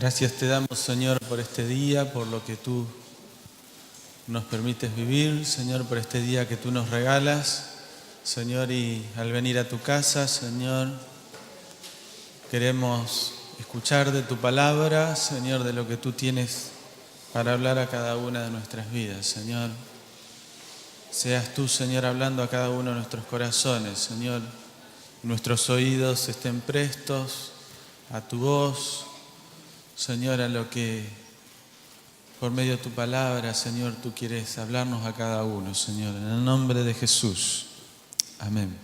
Gracias te damos, Señor, por este día, por lo que tú nos permites vivir, Señor, por este día que tú nos regalas, Señor, y al venir a tu casa, Señor, queremos escuchar de tu palabra, Señor, de lo que tú tienes para hablar a cada una de nuestras vidas, Señor. Seas tú, Señor, hablando a cada uno de nuestros corazones, Señor. Nuestros oídos estén prestos a tu voz, Señor, a lo que por medio de tu palabra, Señor, tú quieres hablarnos a cada uno, Señor. En el nombre de Jesús. Amén.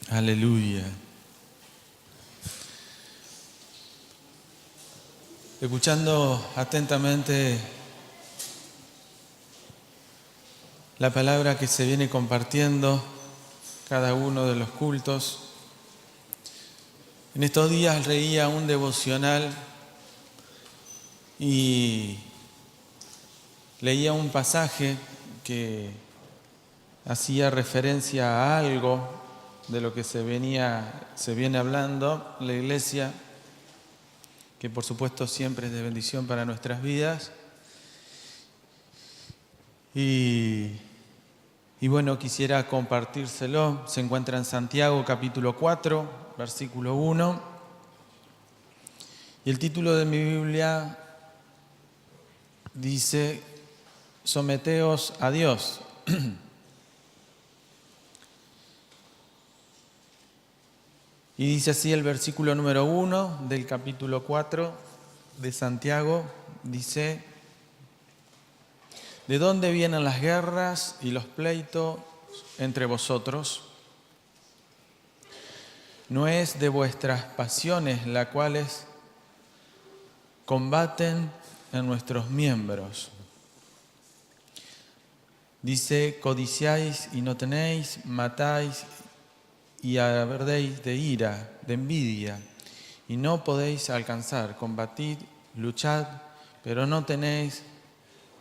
Aleluya. Escuchando atentamente la palabra que se viene compartiendo cada uno de los cultos. En estos días leía un devocional y leía un pasaje que hacía referencia a algo de lo que se viene hablando en la iglesia, que por supuesto siempre es de bendición para nuestras vidas. Y bueno, quisiera compartírselo. Se encuentra en Santiago capítulo 4, versículo 1. Y el título de mi Biblia dice: Someteos a Dios. Y dice así el versículo número 1 del capítulo 4 de Santiago. Dice: ¿de dónde vienen las guerras y los pleitos entre vosotros? ¿No es de vuestras pasiones las cuales combaten en nuestros miembros? Dice: codiciáis y no tenéis, matáis y ardéis de ira, de envidia, y no podéis alcanzar. Combatid, luchad, pero no tenéis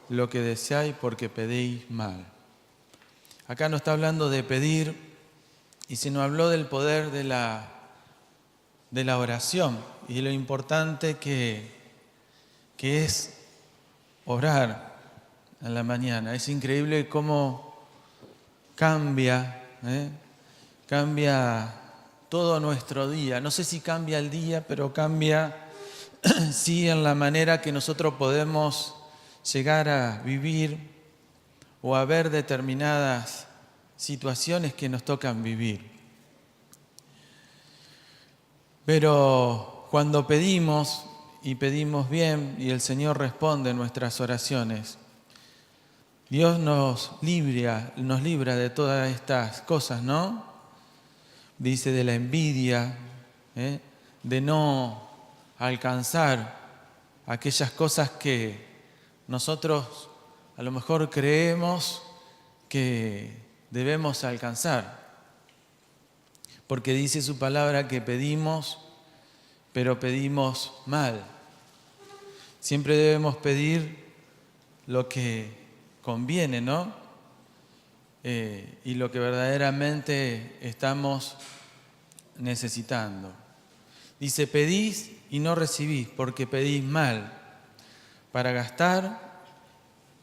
lo que deseáis porque pedís mal. Acá no está hablando de pedir, y se nos habló del poder de la oración y de lo importante que es orar en la mañana. Es increíble cómo cambia todo nuestro día. No sé si cambia el día, pero cambia sí en la manera que nosotros podemos llegar a vivir o a ver determinadas situaciones que nos tocan vivir. Pero cuando pedimos y pedimos bien y el Señor responde nuestras oraciones, Dios nos libra de todas estas cosas, ¿no? Dice de la envidia, de no alcanzar aquellas cosas que nosotros a lo mejor creemos que debemos alcanzar. Porque dice su palabra que pedimos, pero pedimos mal. Siempre debemos pedir lo que conviene, ¿no? Y lo que verdaderamente estamos necesitando. Dice: pedís y no recibís, porque pedís mal, para gastar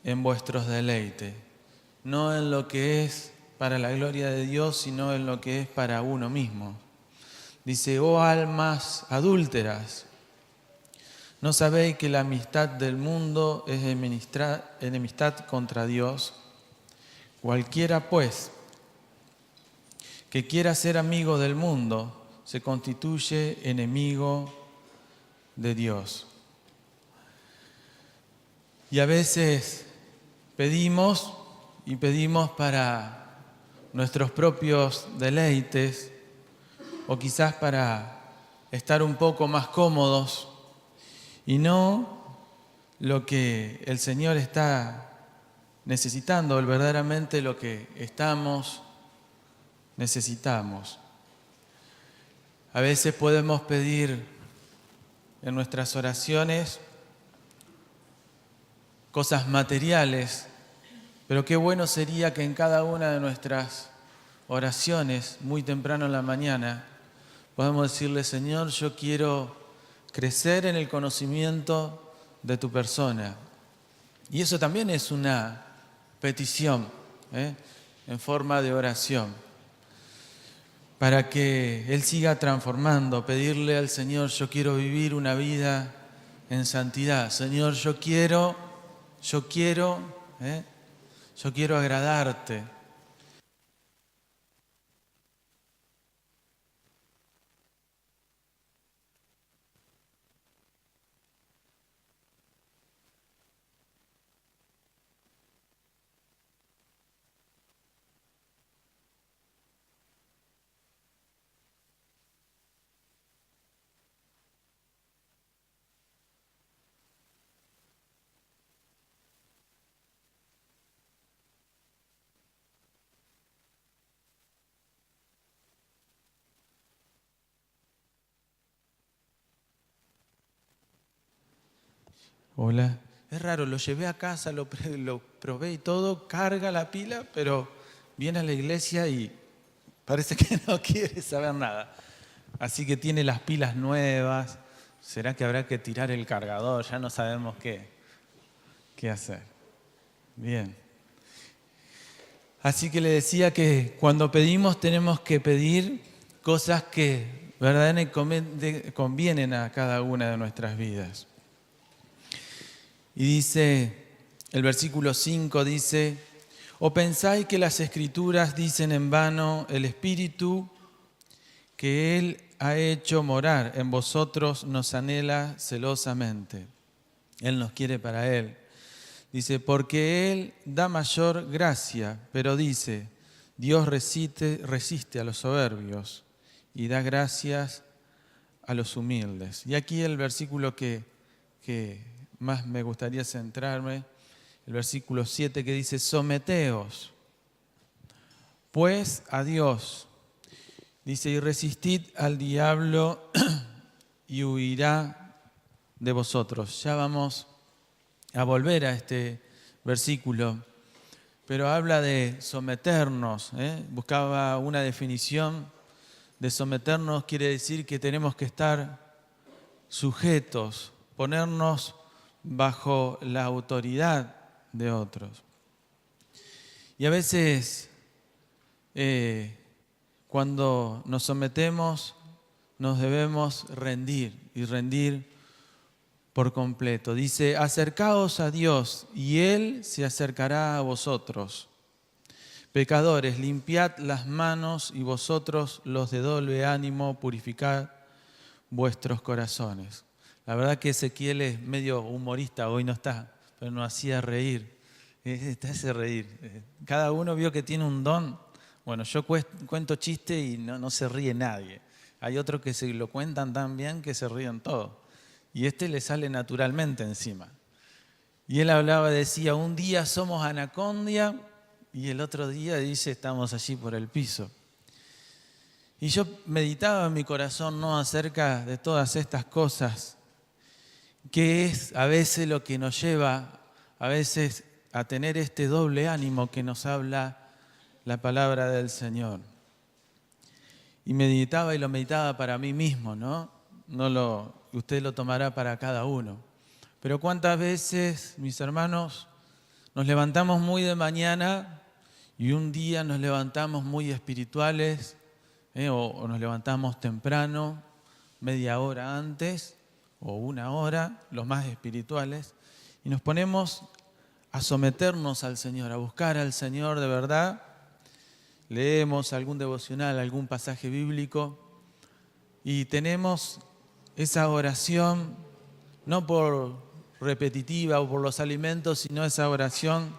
en vuestros deleites, no en lo que es para la gloria de Dios, sino en lo que es para uno mismo. Dice: oh almas adúlteras, ¿no sabéis que la amistad del mundo es enemistad contra Dios? Cualquiera, pues, que quiera ser amigo del mundo, se constituye enemigo de Dios. Y a veces pedimos para nuestros propios deleites, o quizás para estar un poco más cómodos, y no lo que el Señor está necesitando, verdaderamente lo que necesitamos. A veces podemos pedir en nuestras oraciones cosas materiales, pero qué bueno sería que en cada una de nuestras oraciones, muy temprano en la mañana, podamos decirle: Señor, yo quiero crecer en el conocimiento de tu persona. Y eso también es una petición, en forma de oración, para que Él siga transformando, pedirle al Señor, yo quiero vivir una vida en santidad. Señor, yo quiero agradarte. Hola. Es raro, lo llevé a casa, lo probé y todo, carga la pila, pero viene a la iglesia y parece que no quiere saber nada. Así que tiene las pilas nuevas. ¿Será que habrá que tirar el cargador? Ya no sabemos qué hacer. Bien. Así que le decía que cuando pedimos tenemos que pedir cosas que verdaderamente convienen a cada una de nuestras vidas. Y dice, el versículo 5 dice, ¿o pensáis que las Escrituras dicen en vano, el Espíritu que Él ha hecho morar en vosotros nos anhela celosamente? Él nos quiere para Él. Dice, porque Él da mayor gracia, pero dice, Dios resiste a los soberbios y da gracias a los humildes. Y aquí el versículo que más me gustaría centrarme, el versículo 7 que dice, someteos pues a Dios. Dice, y resistid al diablo y huirá de vosotros. Ya vamos a volver a este versículo, pero habla de someternos. Buscaba una definición de someternos, quiere decir que tenemos que estar sujetos, ponernos bajo la autoridad de otros. Y a veces cuando nos sometemos nos debemos rendir y rendir por completo. Dice, acercaos a Dios y Él se acercará a vosotros. Pecadores, limpiad las manos y vosotros los de doble ánimo, purificad vuestros corazones. La verdad que Ezequiel es medio humorista, hoy no está, pero nos hacía reír. Te hace reír. Cada uno vio que tiene un don. Bueno, yo cuento chiste y no se ríe nadie. Hay otros que se lo cuentan tan bien que se ríen todos. Y este le sale naturalmente encima. Y él decía, un día somos anacondia y el otro día dice estamos allí por el piso. Y yo meditaba en mi corazón, ¿no?, acerca de todas estas cosas, que es a veces lo que nos lleva a veces a tener este doble ánimo que nos habla la palabra del Señor. Y meditaba y lo meditaba para mí mismo, ¿no? Usted lo tomará para cada uno. Pero cuántas veces, mis hermanos, nos levantamos muy de mañana y un día nos levantamos muy espirituales, o nos levantamos temprano, media hora antes o una hora, los más espirituales, y nos ponemos a someternos al Señor, a buscar al Señor de verdad. Leemos algún devocional, algún pasaje bíblico y tenemos esa oración, no por repetitiva o por los alimentos, sino esa oración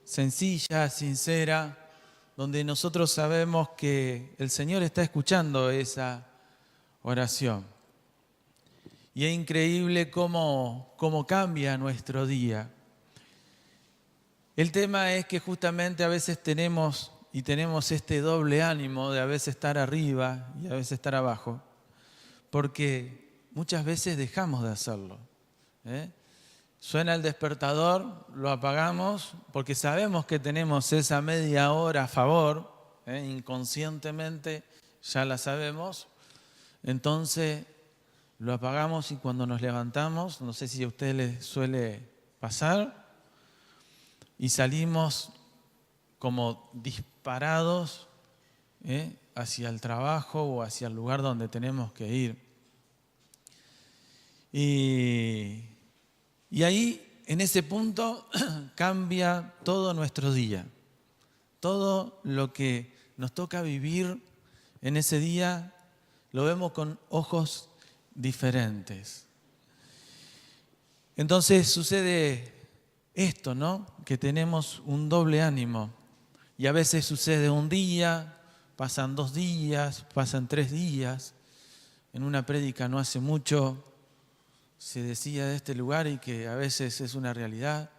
sencilla, sincera, donde nosotros sabemos que el Señor está escuchando esa oración. Y es increíble cómo cambia nuestro día. El tema es que justamente a veces tenemos este doble ánimo de a veces estar arriba y a veces estar abajo, porque muchas veces dejamos de hacerlo. Suena el despertador, lo apagamos porque sabemos que tenemos esa media hora a favor, inconscientemente ya la sabemos. Entonces lo apagamos y cuando nos levantamos, no sé si a ustedes les suele pasar, y salimos como disparados hacia el trabajo o hacia el lugar donde tenemos que ir. Y ahí, en ese punto, cambia todo nuestro día. Todo lo que nos toca vivir en ese día lo vemos con ojos diferentes. Entonces sucede esto, ¿no? Que tenemos un doble ánimo. Y a veces sucede un día, pasan 2 días, pasan 3 días. En una prédica no hace mucho se decía de este lugar, y que a veces es una realidad,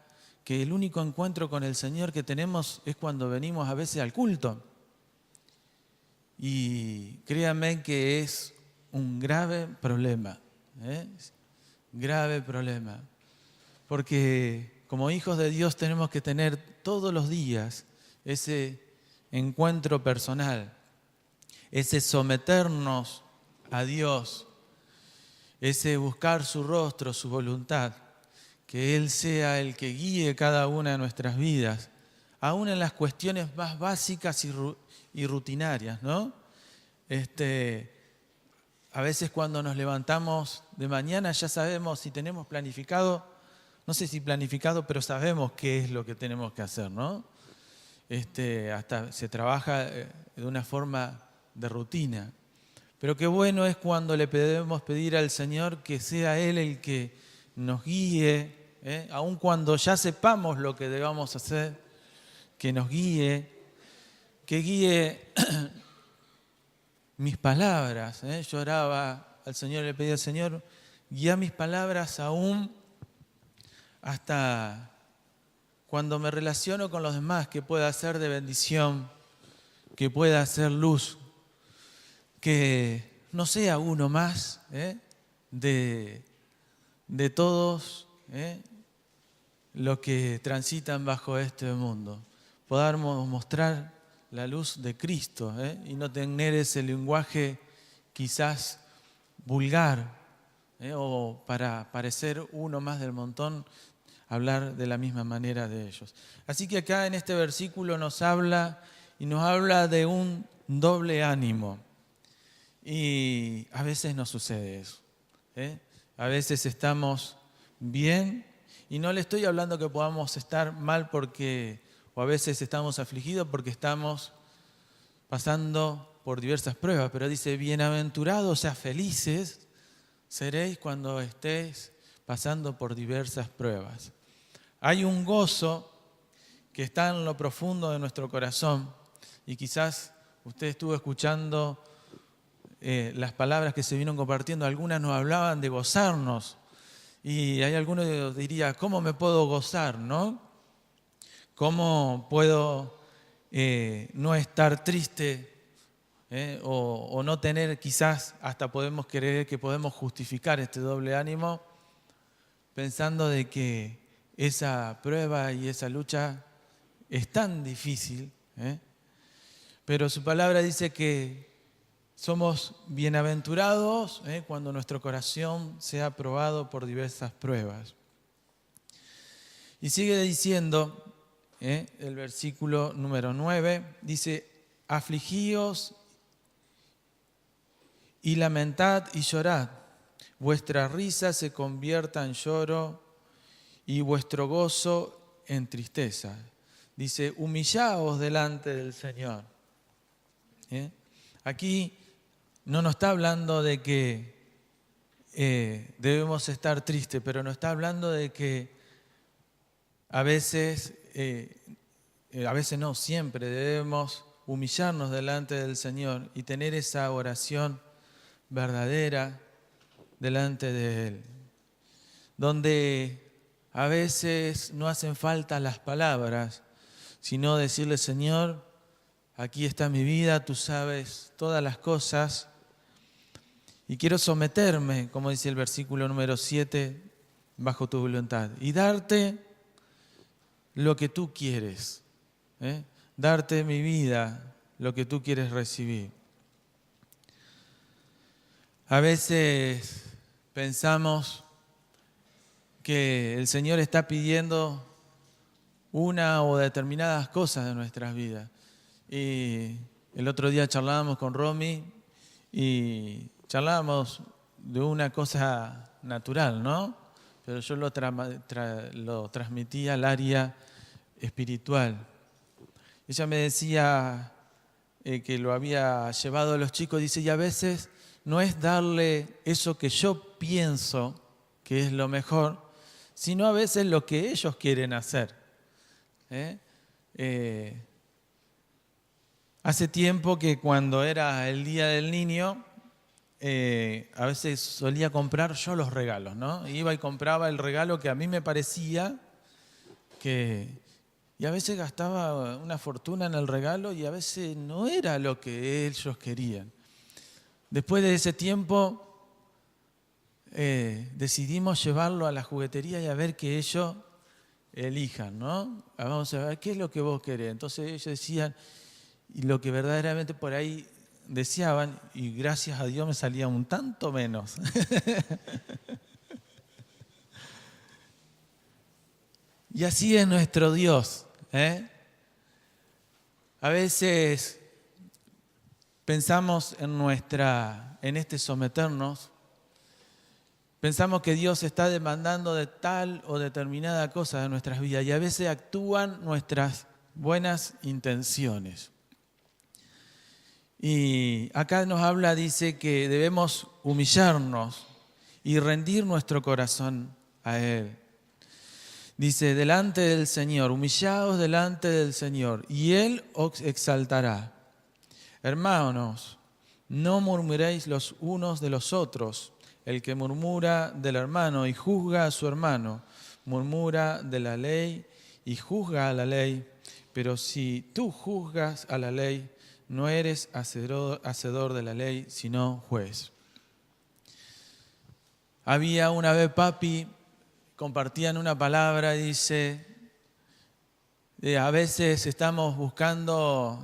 que el único encuentro con el Señor que tenemos es cuando venimos a veces al culto. Y créanme que es un grave problema, grave problema. Porque como hijos de Dios tenemos que tener todos los días ese encuentro personal, ese someternos a Dios, ese buscar su rostro, su voluntad, que Él sea el que guíe cada una de nuestras vidas, aún en las cuestiones más básicas y rutinarias, ¿no? A veces cuando nos levantamos de mañana ya sabemos si tenemos planificado, no sé si planificado, pero sabemos qué es lo que tenemos que hacer, ¿no? Hasta se trabaja de una forma de rutina. Pero qué bueno es cuando le podemos pedir al Señor que sea Él el que nos guíe, aun cuando ya sepamos lo que debamos hacer, que nos guíe, que guíe mis palabras. Yo oraba al Señor, le pedí al Señor, guía mis palabras aún hasta cuando me relaciono con los demás, que pueda ser de bendición, que pueda ser luz, que no sea uno más de todos los que transitan bajo este mundo. Podamos mostrar la luz de Cristo y no tener ese lenguaje quizás vulgar o para parecer uno más del montón, hablar de la misma manera de ellos. Así que acá en este versículo nos habla de un doble ánimo. Y a veces nos sucede eso. A veces estamos bien, y no le estoy hablando que podamos estar mal o a veces estamos afligidos porque estamos pasando por diversas pruebas, pero dice, bienaventurados, o sea, felices seréis cuando estéis pasando por diversas pruebas. Hay un gozo que está en lo profundo de nuestro corazón, y quizás usted estuvo escuchando las palabras que se vinieron compartiendo. Algunas nos hablaban de gozarnos, y hay algunos que diría, ¿cómo me puedo gozar, no? ¿Cómo puedo no estar triste o no tener, quizás hasta podemos creer que podemos justificar este doble ánimo pensando de que esa prueba y esa lucha es tan difícil, pero su palabra dice que somos bienaventurados cuando nuestro corazón sea probado por diversas pruebas. Y sigue diciendo, el versículo número 9, dice, afligíos y lamentad y llorad, vuestra risa se convierta en lloro y vuestro gozo en tristeza. Dice, humillaos delante del Señor. Aquí no nos está hablando de que debemos estar tristes, pero nos está hablando de que a veces no, siempre debemos humillarnos delante del Señor y tener esa oración verdadera delante de Él, donde a veces no hacen falta las palabras, sino decirle, Señor, aquí está mi vida, tú sabes todas las cosas, y quiero someterme, como dice el versículo número 7, bajo tu voluntad, y darte lo que tú quieres, darte mi vida, lo que tú quieres recibir. A veces pensamos que el Señor está pidiendo una o determinadas cosas de nuestras vidas. Y el otro día charlábamos con Romy y charlábamos de una cosa natural, ¿no? Pero yo lo transmitía al área espiritual. Ella me decía que lo había llevado a los chicos, dice, y a veces no es darle eso que yo pienso que es lo mejor, sino a veces lo que ellos quieren hacer. Hace tiempo que cuando era el Día del Niño, a veces solía comprar yo los regalos, ¿no? Iba y compraba el regalo que a mí me parecía que... Y a veces gastaba una fortuna en el regalo y a veces no era lo que ellos querían. Después de ese tiempo decidimos llevarlo a la juguetería y a ver que ellos elijan, ¿no? Vamos a ver qué es lo que vos querés. Entonces ellos decían, y lo que verdaderamente por ahí deseaban, y gracias a Dios me salía un tanto menos. Y así es nuestro Dios. A veces pensamos en este someternos, pensamos que Dios está demandando de tal o determinada cosa de nuestras vidas y a veces actúan nuestras buenas intenciones. Y acá nos habla, dice que debemos humillarnos y rendir nuestro corazón a Él. Dice, delante del Señor, humillaos delante del Señor, y Él os exaltará. Hermanos, no murmuréis los unos de los otros. El que murmura del hermano y juzga a su hermano, murmura de la ley y juzga a la ley. Pero si tú juzgas a la ley, no eres hacedor de la ley, sino juez. Había una vez papi, compartían una palabra, dice, a veces estamos buscando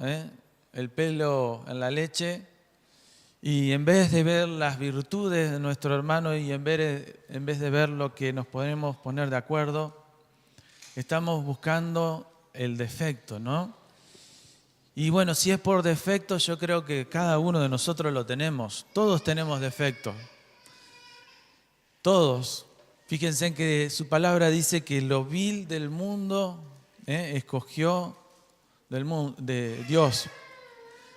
el pelo en la leche y en vez de ver las virtudes de nuestro hermano y en vez de ver lo que nos podemos poner de acuerdo, estamos buscando el defecto, ¿no? Y bueno, si es por defecto, yo creo que cada uno de nosotros lo tenemos. Todos tenemos defectos. Todos. Fíjense en que su palabra dice que lo vil del mundo escogió de Dios.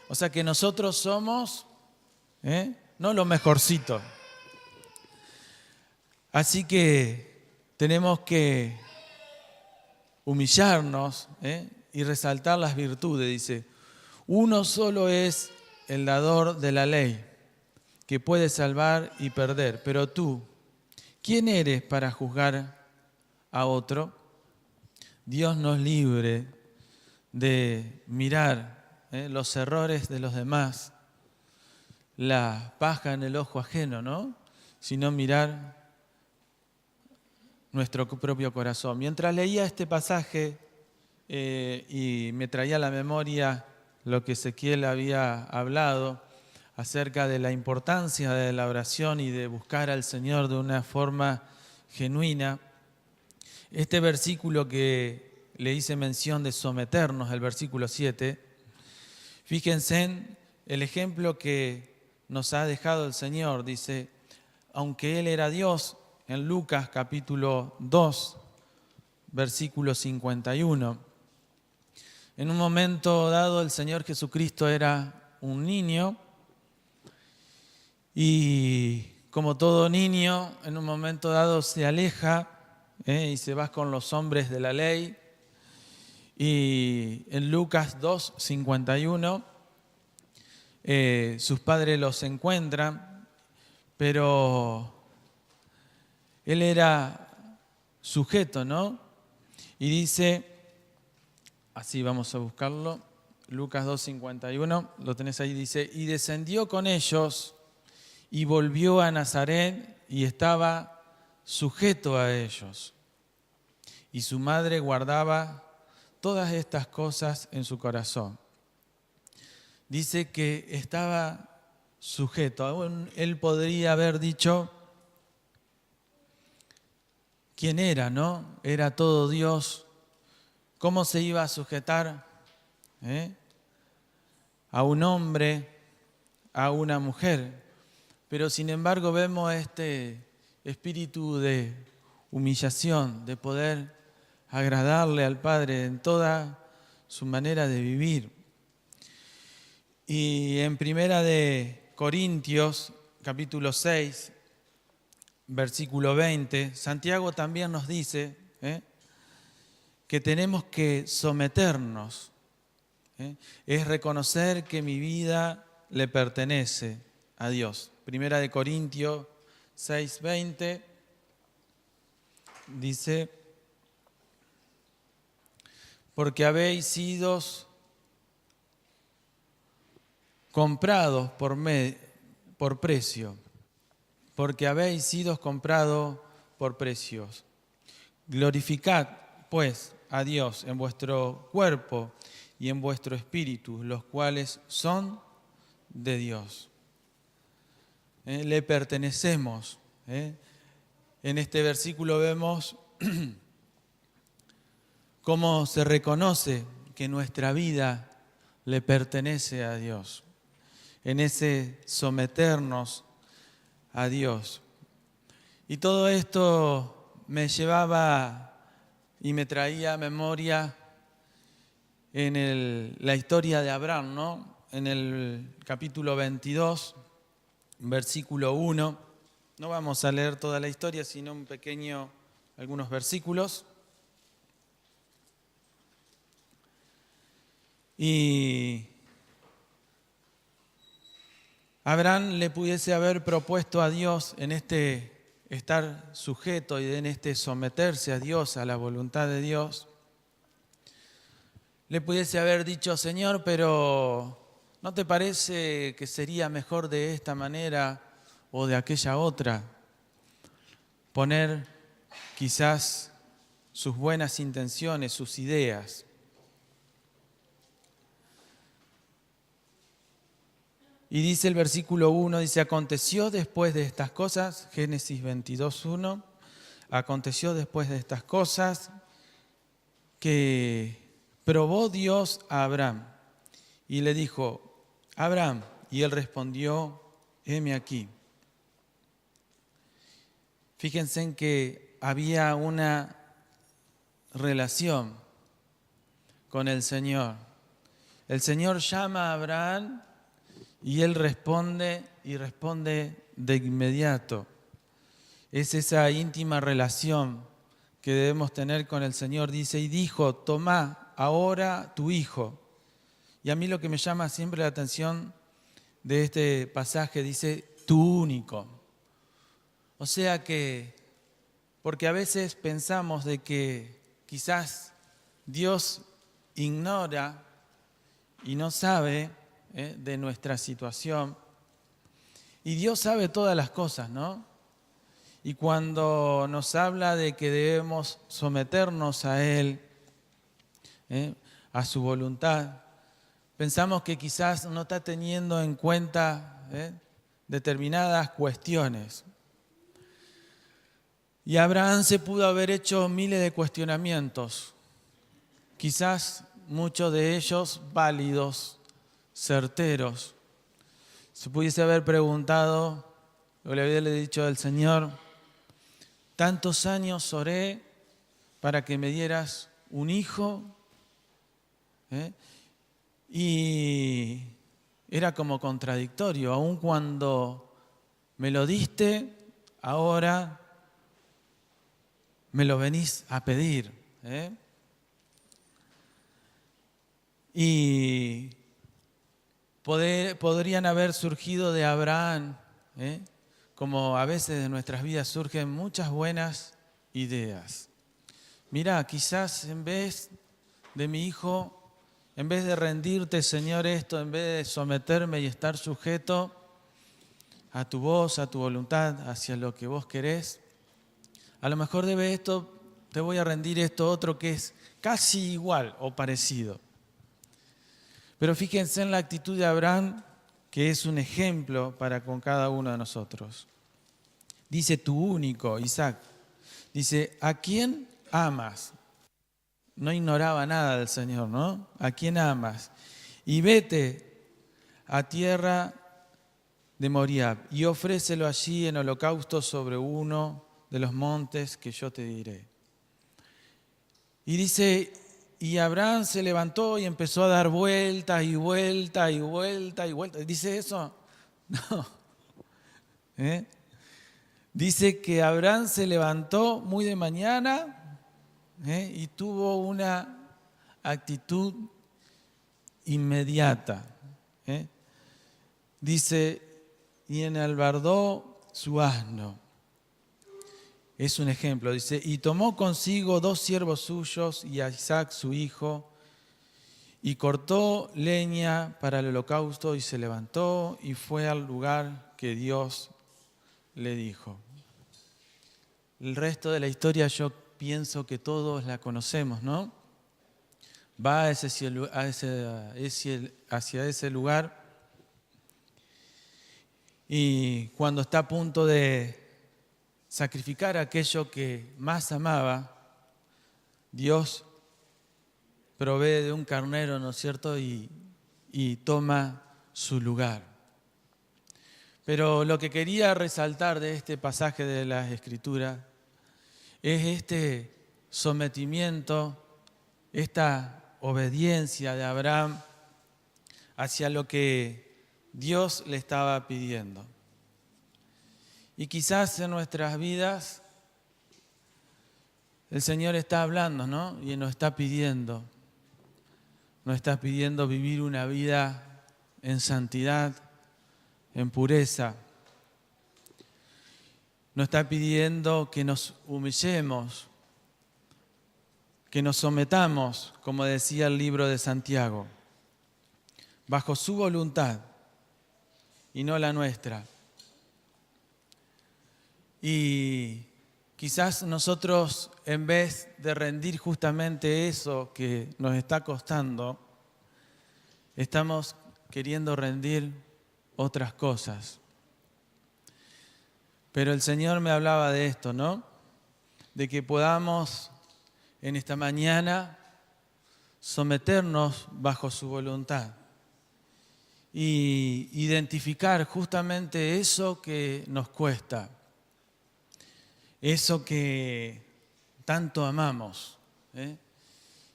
O sea que nosotros somos no lo mejorcito. Así que tenemos que humillarnos y resaltar las virtudes. Dice, uno solo es el dador de la ley, que puede salvar y perder. Pero tú, ¿quién eres para juzgar a otro? Dios nos libre de mirar los errores de los demás, la paja en el ojo ajeno, ¿no? Sino mirar nuestro propio corazón. Mientras leía este pasaje y me traía a la memoria lo que Ezequiel había hablado acerca de la importancia de la oración y de buscar al Señor de una forma genuina, este versículo que le hice mención de someternos, el versículo 7, fíjense en el ejemplo que nos ha dejado el Señor. Dice, aunque Él era Dios, en Lucas capítulo 2, versículo 51. En un momento dado el Señor Jesucristo era un niño y como todo niño en un momento dado se aleja y se va con los hombres de la ley. Y en Lucas 2, 51 sus padres los encuentran, pero él era sujeto, ¿no? Y dice, así vamos a buscarlo, Lucas 2:51, lo tenés ahí, dice, y descendió con ellos y volvió a Nazaret y estaba sujeto a ellos. Y su madre guardaba todas estas cosas en su corazón. Dice que estaba sujeto. Aún él podría haber dicho, quién era, ¿no? Era todo Dios. ¿Cómo se iba a sujetar a un hombre, a una mujer? Pero sin embargo vemos este espíritu de humillación, de poder agradarle al Padre en toda su manera de vivir. Y en Primera de Corintios, capítulo 6, versículo 20, Santiago también nos dice que tenemos que someternos. Es reconocer que mi vida le pertenece a Dios. Primera de Corintios 6, 20 dice: porque habéis sido comprados por precio, porque habéis sido comprados por precios. Glorificad, pues, a Dios en vuestro cuerpo y en vuestro espíritu, los cuales son de Dios. Le pertenecemos. En este versículo vemos cómo se reconoce que nuestra vida le pertenece a Dios. En ese someternos a Dios. Y todo esto me llevaba y me traía a memoria en la historia de Abraham, ¿no? En el capítulo 22, versículo 1. No vamos a leer toda la historia, sino algunos versículos. Y Abraham le pudiese haber propuesto a Dios en este estar sujeto y en este someterse a Dios, a la voluntad de Dios. Le pudiese haber dicho: Señor, pero ¿no te parece que sería mejor de esta manera o de aquella otra? Poner quizás sus buenas intenciones, sus ideas. Y dice el versículo 1, dice: aconteció después de estas cosas, Génesis 22:1, aconteció después de estas cosas que probó Dios a Abraham y le dijo: Abraham, y él respondió: heme aquí. Fíjense en que había una relación con el Señor. El Señor llama a Abraham y él responde de inmediato. Es esa íntima relación que debemos tener con el Señor. Dice: y dijo: toma ahora tu hijo. Y a mí lo que me llama siempre la atención de este pasaje, dice: tu único. O sea que, porque a veces pensamos de que quizás Dios ignora y no sabe de nuestra situación. Y Dios sabe todas las cosas, ¿no? Y cuando nos habla de que debemos someternos a Él, a su voluntad, pensamos que quizás no está teniendo en cuenta determinadas cuestiones. Y Abraham se pudo haber hecho miles de cuestionamientos, quizás muchos de ellos válidos, certeros. Se pudiese haber preguntado, o le había dicho al Señor: tantos años oré para que me dieras un hijo, y era como contradictorio, aun cuando me lo diste, ahora me lo venís a pedir. Y podrían haber surgido de Abraham, como a veces de nuestras vidas surgen muchas buenas ideas. Mira, quizás en vez de mi hijo, en vez de rendirte, Señor, esto, en vez de someterme y estar sujeto a tu voz, a tu voluntad, hacia lo que vos querés, a lo mejor debe esto, te voy a rendir esto otro que es casi igual o parecido. Pero fíjense en la actitud de Abraham, que es un ejemplo para con cada uno de nosotros. Dice: tu único, Isaac. Dice, ¿a quién amas? No ignoraba nada del Señor, ¿no? ¿A quién amas? Y vete a tierra de Moriab y ofrécelo allí en holocausto sobre uno de los montes que yo te diré. Y dice, y Abraham se levantó y empezó a dar vueltas y vueltas y vueltas y vueltas. ¿Dice eso? No. Dice que Abraham se levantó muy de mañana y tuvo una actitud inmediata. Dice, y enalbardó su asno. Es un ejemplo, dice, y tomó consigo 2 siervos suyos y a Isaac su hijo, y cortó leña para el holocausto y se levantó y fue al lugar que Dios le dijo. El resto de la historia yo pienso que todos la conocemos, ¿no? Va hacia ese lugar y cuando está a punto de sacrificar aquello que más amaba, Dios provee de un carnero, ¿no es cierto? Y toma su lugar. Pero lo que quería resaltar de este pasaje de las Escrituras es este sometimiento, esta obediencia de Abraham hacia lo que Dios le estaba pidiendo. Y quizás en nuestras vidas el Señor está hablando, ¿no? Y nos está pidiendo vivir una vida en santidad, en pureza. Nos está pidiendo que nos humillemos, que nos sometamos, como decía el libro de Santiago, bajo su voluntad y no la nuestra. Y quizás nosotros, en vez de rendir justamente eso que nos está costando, estamos queriendo rendir otras cosas. Pero el Señor me hablaba de esto, ¿no? De que podamos en esta mañana someternos bajo su voluntad y identificar justamente eso que nos cuesta. Eso que tanto amamos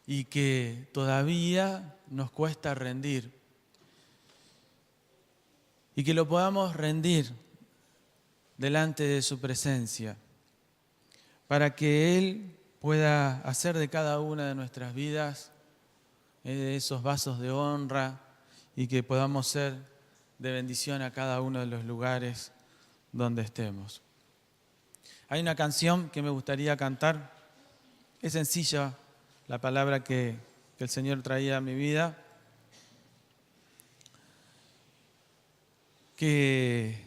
y que todavía nos cuesta rendir. Y que lo podamos rendir delante de su presencia para que Él pueda hacer de cada una de nuestras vidas esos vasos de honra y que podamos ser de bendición a cada uno de los lugares donde estemos. Hay una canción que me gustaría cantar. Es sencilla la palabra que el Señor traía a mi vida. Que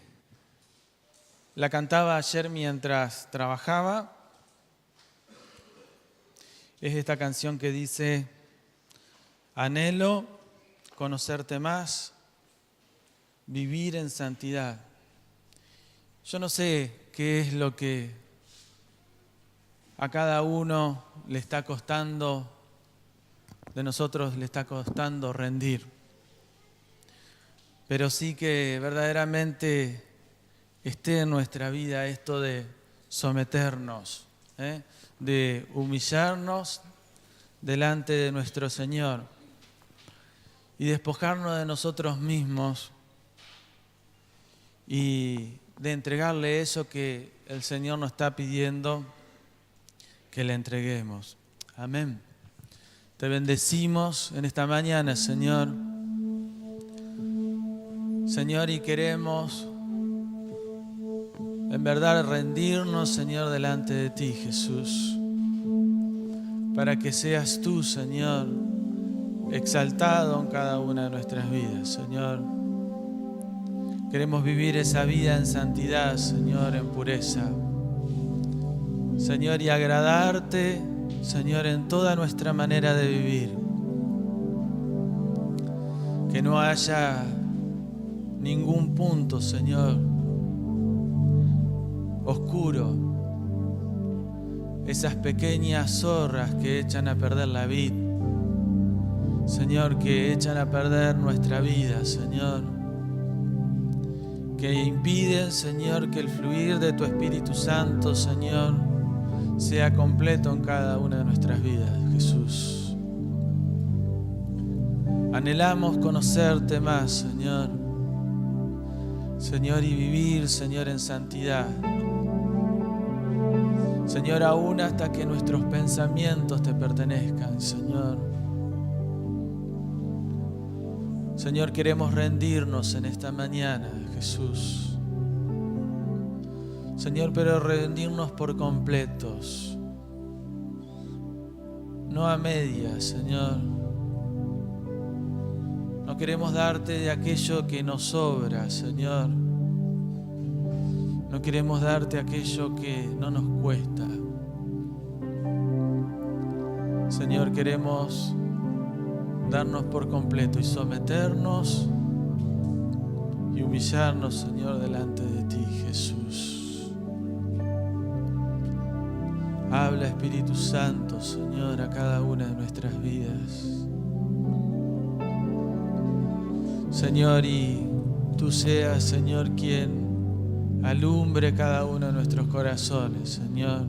la cantaba ayer mientras trabajaba. Es esta canción que dice: anhelo conocerte más, vivir en santidad. Yo no sé qué es lo que a cada uno le está costando, de nosotros le está costando rendir. Pero sí que verdaderamente esté en nuestra vida esto de someternos, de humillarnos delante de nuestro Señor y despojarnos de nosotros mismos y de entregarle eso que el Señor nos está pidiendo que le entreguemos. Amén. Te bendecimos en esta mañana, Señor. Señor, y queremos en verdad rendirnos, Señor, delante de ti, Jesús, para que seas tú, Señor, exaltado en cada una de nuestras vidas, Señor. Queremos vivir esa vida en santidad, Señor, en pureza. Señor, y agradarte, Señor, en toda nuestra manera de vivir. Que no haya ningún punto, Señor, oscuro esas pequeñas zorras que echan a perder la vid, Señor, que echan a perder nuestra vida, Señor, que impiden, Señor, que el fluir de tu Espíritu Santo, Señor, sea completo en cada una de nuestras vidas, Jesús. Anhelamos conocerte más, Señor. Señor, y vivir, Señor, en santidad. Señor, aún hasta que nuestros pensamientos te pertenezcan, Señor. Señor, queremos rendirnos en esta mañana, Jesús. Señor, pero rendirnos por completos, no a medias, Señor. No queremos darte de aquello que nos sobra, Señor. No queremos darte aquello que no nos cuesta. Señor, queremos darnos por completo y someternos y humillarnos, Señor, delante de ti, Jesús. Habla, Espíritu Santo, Señor, a cada una de nuestras vidas. Señor, y tú seas, Señor, quien alumbre cada uno de nuestros corazones, Señor,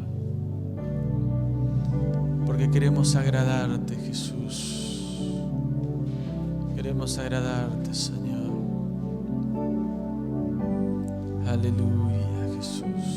porque queremos agradarte, Jesús. Queremos agradarte, Señor. Aleluya, Jesús.